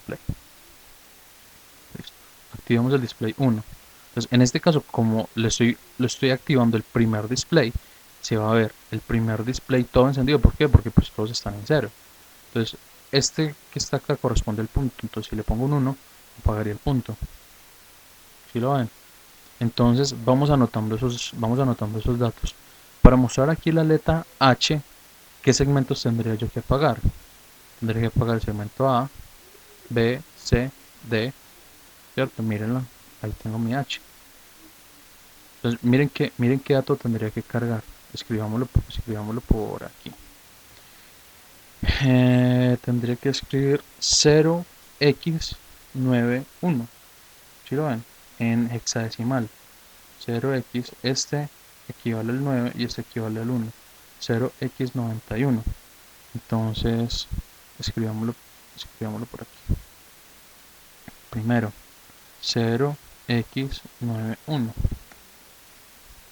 Play. Listo. Activamos el display 1. Entonces en este caso, como lo estoy activando el primer display, se va a ver el primer display todo encendido. ¿Por qué? Porque pues todos están en 0. Entonces este que está acá corresponde al punto. Entonces si le pongo un 1, apagaría el punto. ¿Sí lo ven? Entonces vamos anotando esos datos. Para mostrar aquí la letra H, ¿qué segmentos tendría yo que apagar? Tendría que apagar el segmento A, B, C, D, ¿cierto? Mírenlo, ahí tengo mi H. Entonces miren qué dato tendría que cargar. Escribámoslo por aquí. Tendría que escribir 0x91. ¿Sí lo ven? En hexadecimal. 0x, este equivale al 9 y este equivale al 1. 0x91. Entonces, escribámoslo, escribámoslo por aquí. Primero, 0x91.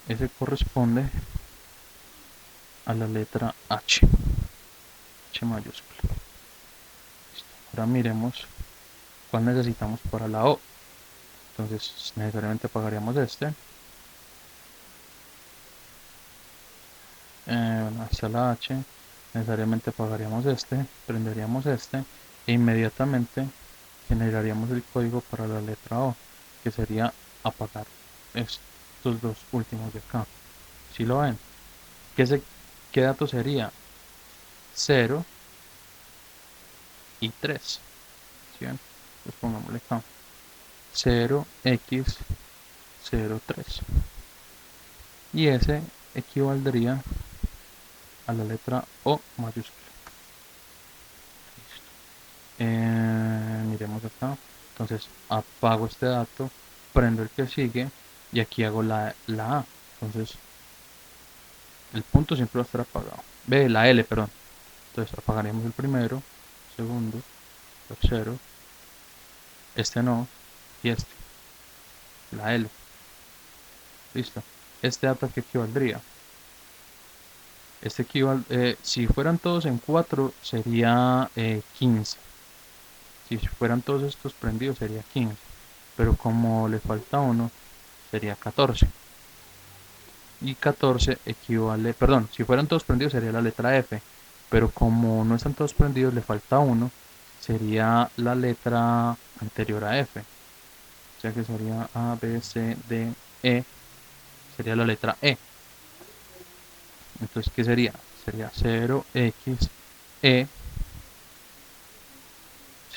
Ese corresponde a la letra H. H mayúscula. Listo. Ahora miremos cuál necesitamos para la O. Entonces, necesariamente apagaríamos este. Ahí está la H. Necesariamente apagaríamos este, prenderíamos este e inmediatamente generaríamos el código para la letra O, que sería apagar estos dos últimos de acá. ¿Sí lo ven? ¿Qué dato sería? 0 y 3. ¿Sí ven? Pues pongámosle acá. 0x03. Y ese equivaldría a la letra O mayúscula. Miremos acá. Entonces apago este dato, prendo el que sigue y aquí hago la A. Entonces el punto siempre va a estar apagado. La L, perdón. Entonces apagaremos el primero, segundo, tercero, este no y este, la L. Listo. Este dato que equivaldría. Si fueran todos en 4 sería 15. Si fueran todos estos prendidos sería 15. Pero como le falta uno, sería 14. Y 14 equivale, perdón, si fueran todos prendidos sería la letra F, pero como no están todos prendidos, le falta uno, sería la letra anterior a F, o sea que sería A, B, C, D, E, sería la letra E. Entonces, ¿qué sería? Sería 0xe,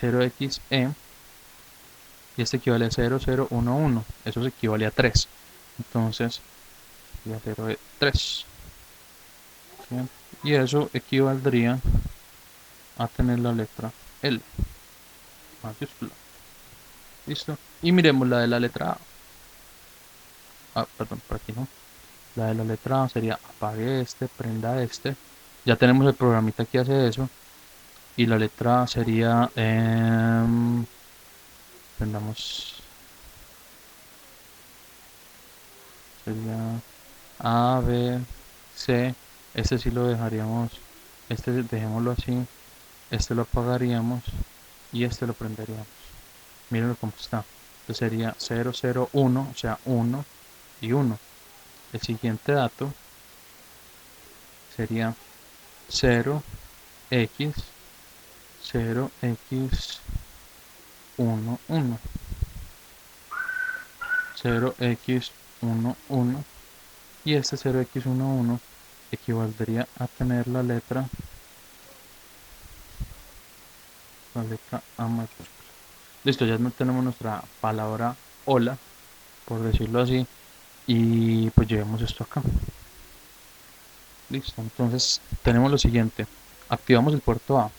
0xe, y este equivale a 0011, eso se equivale a 3, entonces sería 0, 3. ¿Sí? Y eso equivaldría a tener la letra L mayúscula. Listo. Y miremos la de la letra A. Perdón, por aquí no. La de la letra A sería apague este, prenda este. Ya tenemos el programita que hace eso. Y la letra A sería prendamos, sería A, B, C. Este sí lo dejaríamos. Este dejémoslo así. Este lo apagaríamos. Y este lo prenderíamos. Mírenlo cómo está. Entonces sería 001, o sea 1 y 1. El siguiente dato sería 0x 0x11, 0x11, y este 0x11 equivaldría a tener la letra A mayúscula. Listo, ya no tenemos nuestra palabra hola, por decirlo así, y pues llevemos esto acá. Listo, entonces tenemos lo siguiente. activamos el puerto A.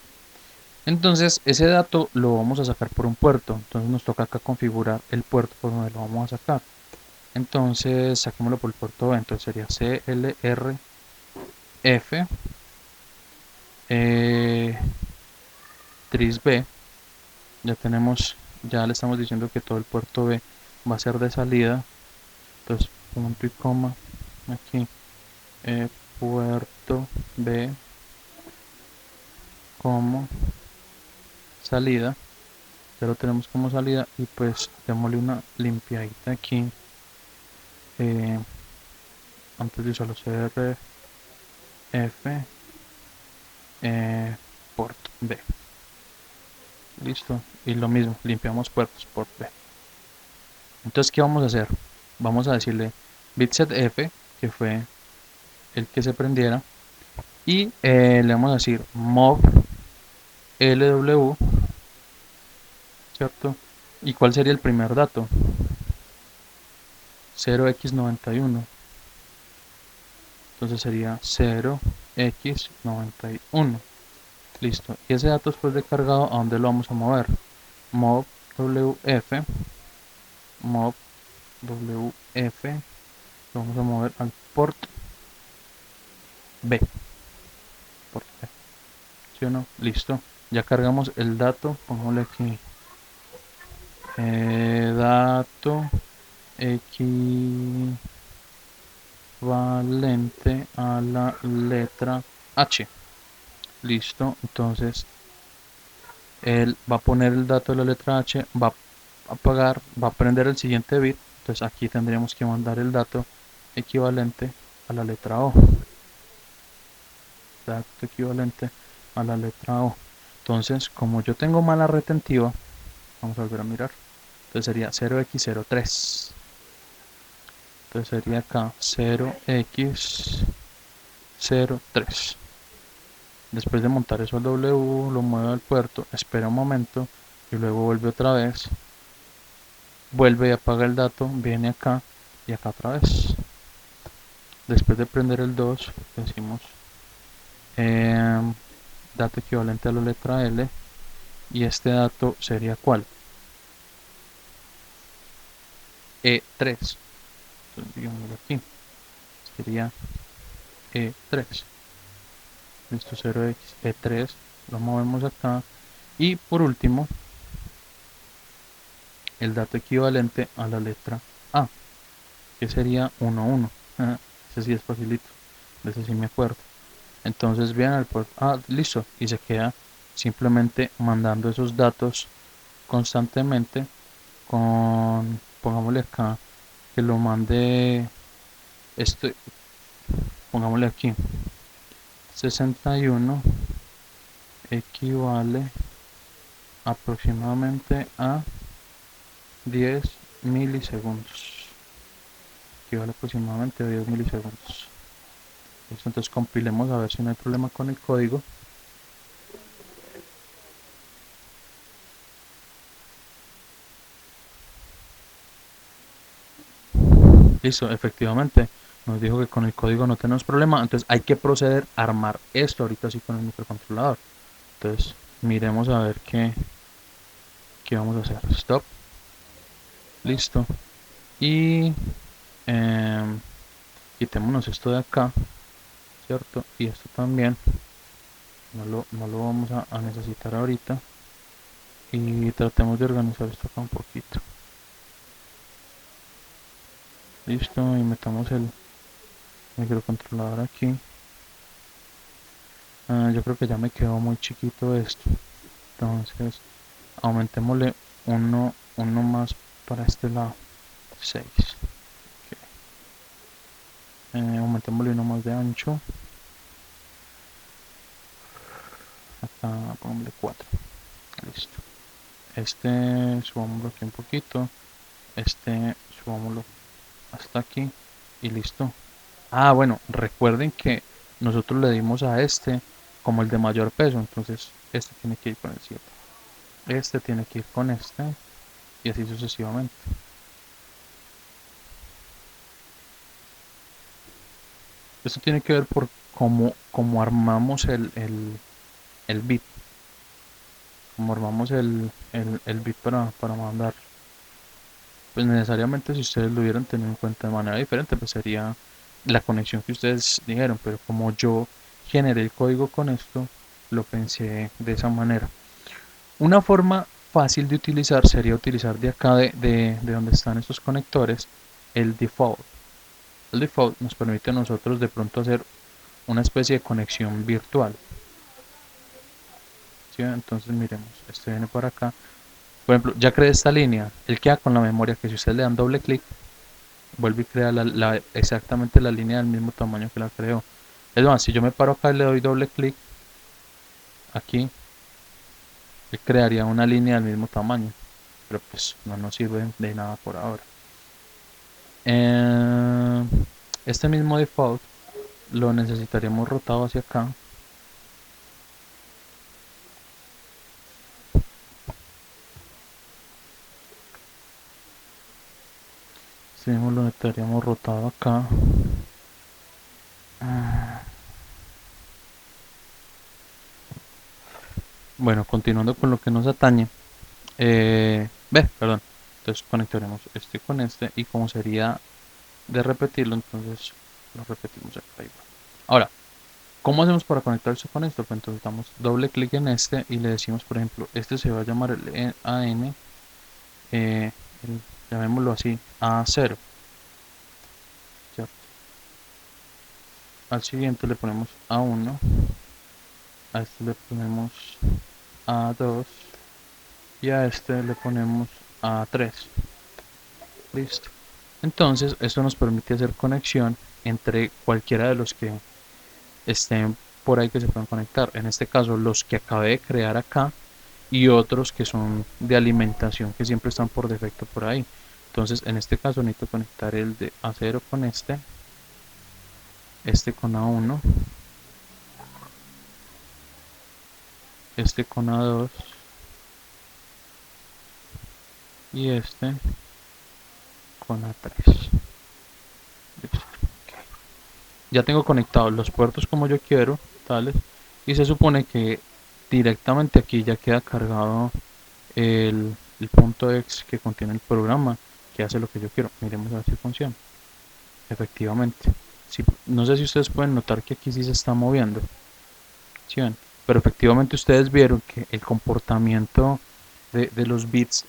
Entonces ese dato lo vamos a sacar por un puerto. Entonces nos toca acá configurar el puerto por donde lo vamos a sacar. Entonces saquémoslo por el puerto B. Entonces sería CLRF. Tris B. Ya le estamos diciendo que todo el puerto B va a ser de salida. Entonces punto y coma aquí. Puerto B como salida. Ya lo tenemos como salida y pues démosle una limpiadita aquí. Antes de usar los CRF, port B. Listo. Y lo mismo, limpiamos puertos port B. Entonces, ¿qué vamos a hacer? Vamos a decirle bitset F, que fue el que se prendiera, y le vamos a decir mov LW, ¿cierto? ¿Y cuál sería el primer dato? 0x91. Entonces sería 0x91. Listo. Y ese dato después de cargado, ¿a dónde lo vamos a mover? Mov WF. Mov WF. Lo vamos a mover al port B. Port B. ¿Sí o no? Listo. Ya cargamos el dato. Pongámosle aquí. Dato equivalente a la letra H. Listo. Entonces él va a poner el dato de la letra H, va a apagar, va a prender el siguiente bit. Entonces aquí tendríamos que mandar el dato equivalente a la letra O. Dato equivalente a la letra O. Entonces, como yo tengo mala retentiva, vamos a volver a mirar. Entonces sería 0x03. Entonces sería acá 0x03. Después de montar eso al W, lo mueve al puerto, espera un momento y luego vuelve otra vez. Vuelve y apaga el dato, viene acá y acá otra vez. Después de prender el 2, decimos dato equivalente a la letra L. Y este dato sería ¿cuál? E3. Entonces, digámoslo aquí. Sería E3. Listo, 0x, E3. Lo movemos acá. Y por último, el dato equivalente a la letra A, que sería 1, 1. Ese sí es facilito. De ese sí me acuerdo. Entonces vean el puerto. Listo. Y se queda simplemente mandando esos datos constantemente pongámosle acá, que lo mande, este, pongámosle aquí, 61 equivale aproximadamente a 10 milisegundos. Equivale aproximadamente a 10 milisegundos. Listo, entonces compilemos a ver si no hay problema con el código. Listo, efectivamente nos dijo que con el código no tenemos problema, entonces hay que proceder a armar esto ahorita sí con el microcontrolador. Entonces miremos a ver qué vamos a hacer. Stop. Listo. Y quitémonos esto de acá, ¿cierto? Y esto también. No lo vamos a necesitar ahorita. Y tratemos de organizar esto acá un poquito. Listo. Y metamos el microcontrolador aquí. Yo creo que ya me quedó muy chiquito esto. Entonces, aumentémosle uno más para este lado. 6. Aumentémosle uno más de ancho. Acá pongámosle 4. Listo. Este subámoslo aquí un poquito. Este subámoslo hasta aquí. Y listo. Bueno, recuerden que nosotros le dimos a este como el de mayor peso. Entonces este tiene que ir con el 7. Este tiene que ir con este. Y así sucesivamente. Esto tiene que ver por cómo armamos el el bit, como armamos el bit para mandar. Pues necesariamente si ustedes lo hubieran tenido en cuenta de manera diferente, pues sería la conexión que ustedes dijeron, pero como yo generé el código con esto, lo pensé de esa manera. Una forma fácil de utilizar sería utilizar de acá de donde están estos conectores el default. El default nos permite a nosotros de pronto hacer una especie de conexión virtual. ¿Sí? Entonces miremos, este viene por acá. Por ejemplo, ya creé esta línea, él queda con la memoria que si ustedes le dan doble clic, vuelve y crea exactamente la línea del mismo tamaño que la creó. Es más, si yo me paro acá y le doy doble clic, aquí, él crearía una línea del mismo tamaño, pero pues no nos sirve de nada por ahora. Eh, este mismo default lo necesitaríamos rotado hacia acá. Este mismo lo necesitaríamos rotado acá. Bueno, continuando con lo que nos atañe. Perdón. Entonces conectaremos este con este y como sería de repetirlo, entonces lo repetimos acá igual. Ahora, ¿cómo hacemos para conectar esto con esto? Pues entonces damos doble clic en este y le decimos, por ejemplo, este se va a llamar el AN, eh, llamémoslo así, A0. ¿Cierto? Al siguiente le ponemos A1, a este le ponemos A2 y a este le ponemos A3. Listo. Entonces, esto nos permite hacer conexión entre cualquiera de los que estén por ahí que se puedan conectar. En este caso, los que acabé de crear acá y otros que son de alimentación que siempre están por defecto por ahí. Entonces, en este caso necesito conectar el de A0 con este con A1, este con A2 y este con A3. Ya tengo conectados los puertos como yo quiero, tales, y se supone que directamente aquí ya queda cargado el punto X que contiene el programa que hace lo que yo quiero. Miremos a ver si funciona. Efectivamente. Sí, no sé si ustedes pueden notar que aquí sí se está moviendo. ¿Sí ven? Pero efectivamente ustedes vieron que el comportamiento de los bits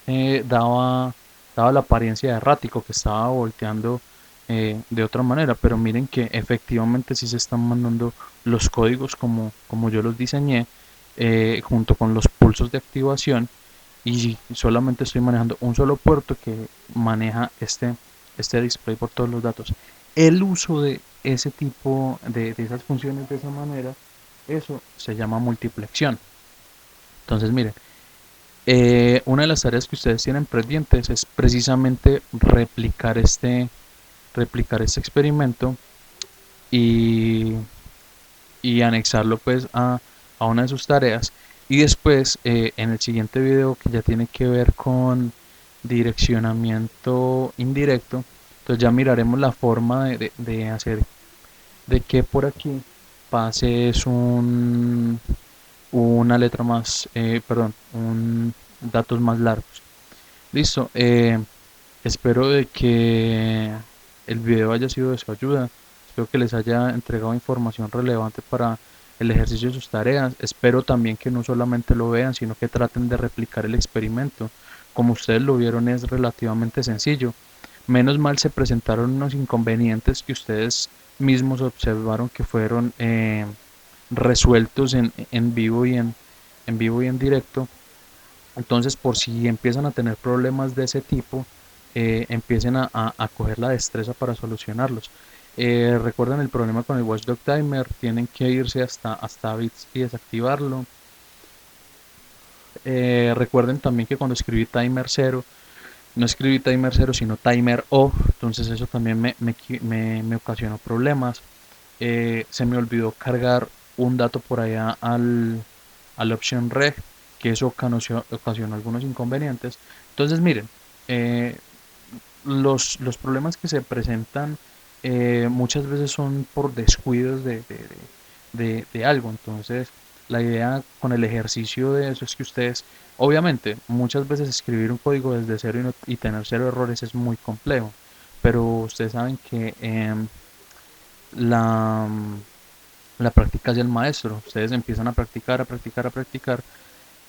daba la apariencia de errático, que estaba volteando de otra manera. Pero miren que efectivamente sí se están mandando los códigos como yo los diseñé, junto con los pulsos de activación. Y solamente estoy manejando un solo puerto que maneja este display por todos los datos. El uso de ese tipo de esas funciones de esa manera, eso se llama multiplexión. Entonces miren, una de las tareas que ustedes tienen pendientes es precisamente replicar este experimento y, y anexarlo pues a una de sus tareas. Y después en el siguiente video que ya tiene que ver con direccionamiento indirecto, entonces ya miraremos la forma de hacer de que por aquí pases una letra más, perdón, datos más largos. Listo, espero de que el video haya sido de su ayuda. Espero que les haya entregado información relevante para el ejercicio de sus tareas. Espero también que no solamente lo vean, sino que traten de replicar el experimento. Como ustedes lo vieron, es relativamente sencillo. Menos mal se presentaron unos inconvenientes que ustedes mismos observaron que fueron resueltos en vivo en vivo y en directo. Entonces, por si empiezan a tener problemas de ese tipo, empiecen a coger la destreza para solucionarlos. Recuerden el problema con el Watchdog Timer, tienen que irse hasta bits y desactivarlo. Recuerden también que cuando escribí timer 0, no escribí timer 0, sino timer O, entonces eso también me ocasionó problemas. Se me olvidó cargar un dato por allá al option reg, que eso ocasionó algunos inconvenientes. Entonces miren, eh, los problemas que se presentan muchas veces son por descuidos de algo. Entonces la idea con el ejercicio de eso es que ustedes, obviamente, muchas veces escribir un código desde cero y tener cero errores es muy complejo, pero ustedes saben que la, la práctica es el maestro. Ustedes empiezan a practicar, a practicar, a practicar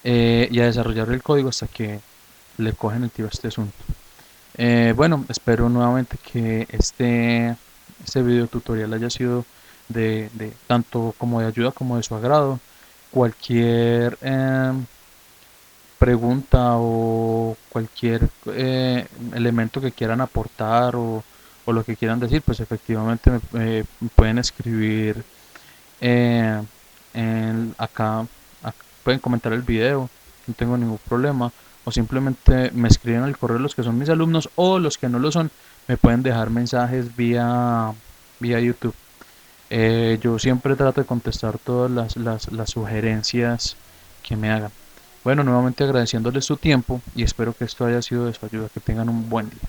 y a desarrollar el código hasta que le cogen el tiro a este asunto. Bueno, espero nuevamente que este video tutorial haya sido de tanto como de ayuda como de su agrado. Cualquier pregunta o cualquier elemento que quieran aportar o lo que quieran decir, pues efectivamente me pueden escribir eh, acá, pueden comentar el video, no tengo ningún problema, o simplemente me escriben al correo los que son mis alumnos o los que no lo son, me pueden dejar mensajes vía YouTube. Yo siempre trato de contestar todas las sugerencias que me hagan. Bueno, nuevamente agradeciéndoles su tiempo y espero que esto haya sido de su ayuda. Que tengan un buen día.